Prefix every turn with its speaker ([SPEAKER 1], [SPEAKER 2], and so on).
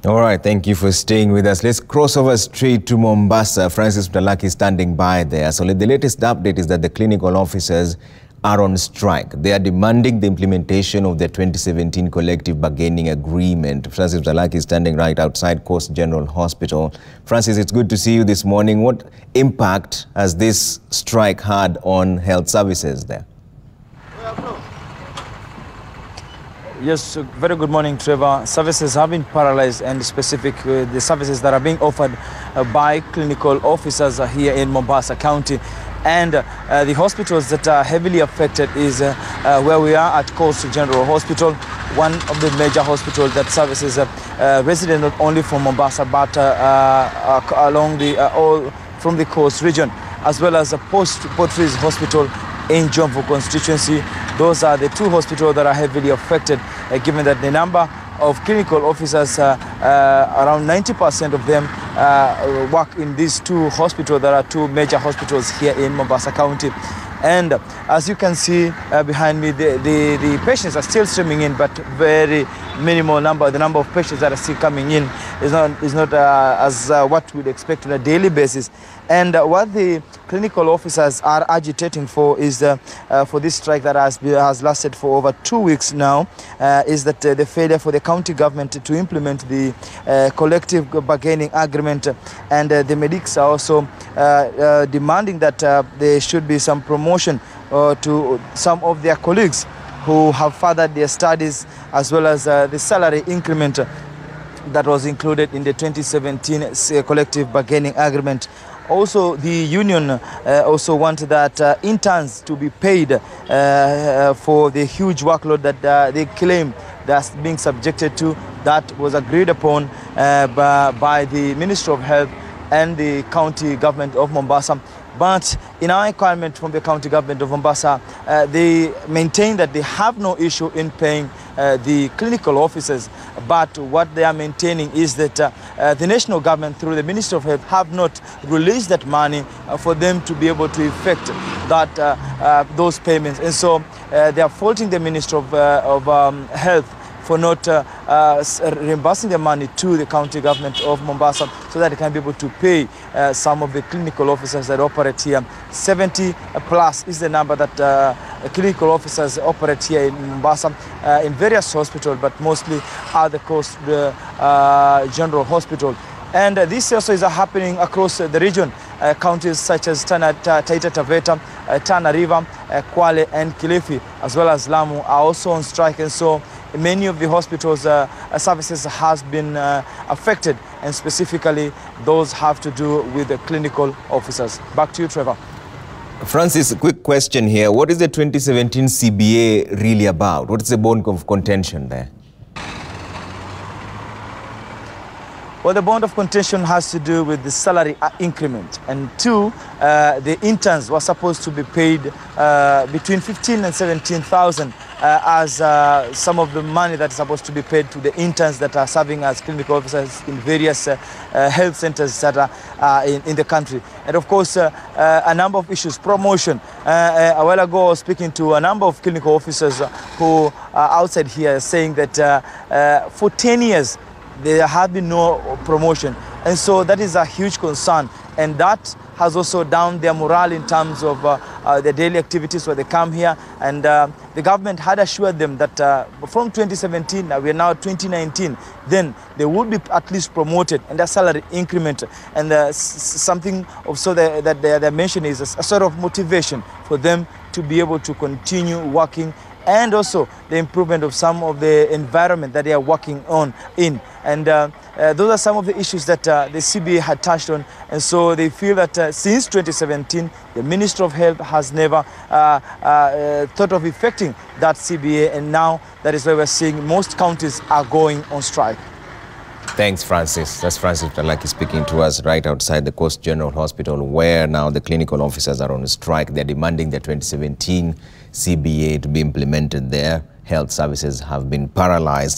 [SPEAKER 1] All right, thank you for staying with us. Let's cross over straight to Mombasa. Francis Mtalaki standing by there. So the latest update is that the clinical officers are on strike. They are demanding the implementation of the 2017 collective bargaining agreement. Francis Mtalaki is standing right outside Coast General Hospital. Francis, it's good to see you this morning. What impact has this strike had on health services there?
[SPEAKER 2] Yes, very good morning, Trevor. Services have been paralyzed, and specific the services that are being offered by clinical officers here in Mombasa County. And the hospitals that are heavily affected is where we are at Coast General Hospital, one of the major hospitals that services residents not only from Mombasa but along the all from the coast region, as well as Port Reitz Hospital in Jomvu constituency. Those are the two hospitals that are heavily affected, given that the number of clinical officers, around 90% of them work in these two hospitals. There are two major hospitals here in Mombasa County. And as you can see behind me, the patients are still streaming in, but very minimal number. The number of patients that are still coming in is not as what we'd expect on a daily basis. And what the clinical officers are agitating for is for this strike that has lasted for over 2 weeks now, is that the failure for the county government to implement the collective bargaining agreement. And the medics are also demanding that there should be some promotion to some of their colleagues who have furthered their studies, as well as the salary increment that was included in the 2017 collective bargaining agreement. Also, the union also want that interns to be paid for the huge workload that they claim that's being subjected to. That was agreed upon by the Ministry of Health and the county government of Mombasa. But in our inquiry from the county government of Mombasa, they maintain that they have no issue in paying the clinical officers. But what they are maintaining is that the national government, through the Ministry of Health, have not released that money for them to be able to effect that those payments. And so they are faulting the Ministry of Health for not reimbursing the money to the county government of Mombasa, so that they can be able to pay some of the clinical officers that operate here. 70 plus is the number that clinical officers operate here in Mombasa, in various hospitals, but mostly at the Coast General Hospital. And this also is happening across the region. Counties such as Taita Taveta, Tana River, Kwale and Kilifi, as well as Lamu, are also on strike. And so many of the hospitals' services has been affected, and specifically those have to do with the clinical officers. Back to you, Trevor.
[SPEAKER 1] Francis, a quick question here. What is the 2017 CBA really about? What is the bone of contention there?
[SPEAKER 2] Well, the bond of contention has to do with the salary increment. And two, the interns were supposed to be paid between 15 and 17,000 as some of the money that is supposed to be paid to the interns that are serving as clinical officers in various health centers that are in the country. And of course, a number of issues. Promotion. A while ago, I was speaking to a number of clinical officers who are outside here saying that for 10 years, there have been no promotion. And so that is a huge concern. And that has also downed their morale in terms of their daily activities where they come here. And the government had assured them that from 2017, we are now 2019, then they would be at least promoted and their salary increment. And something also that they're mentioning is a sort of motivation for them to be able to continue working, and also the improvement of some of the environment that they are working in. And those are some of the issues that the CBA had touched on. And so they feel that since 2017, the Ministry of Health has never thought of effecting that CBA. And now that is why we're seeing most counties are going on strike.
[SPEAKER 1] Thanks, Francis. That's Francis Mtalaki speaking to us right outside the Coast General Hospital, where now the clinical officers are on strike. They're demanding the 2017 CBA to be implemented there. Health services have been paralyzed.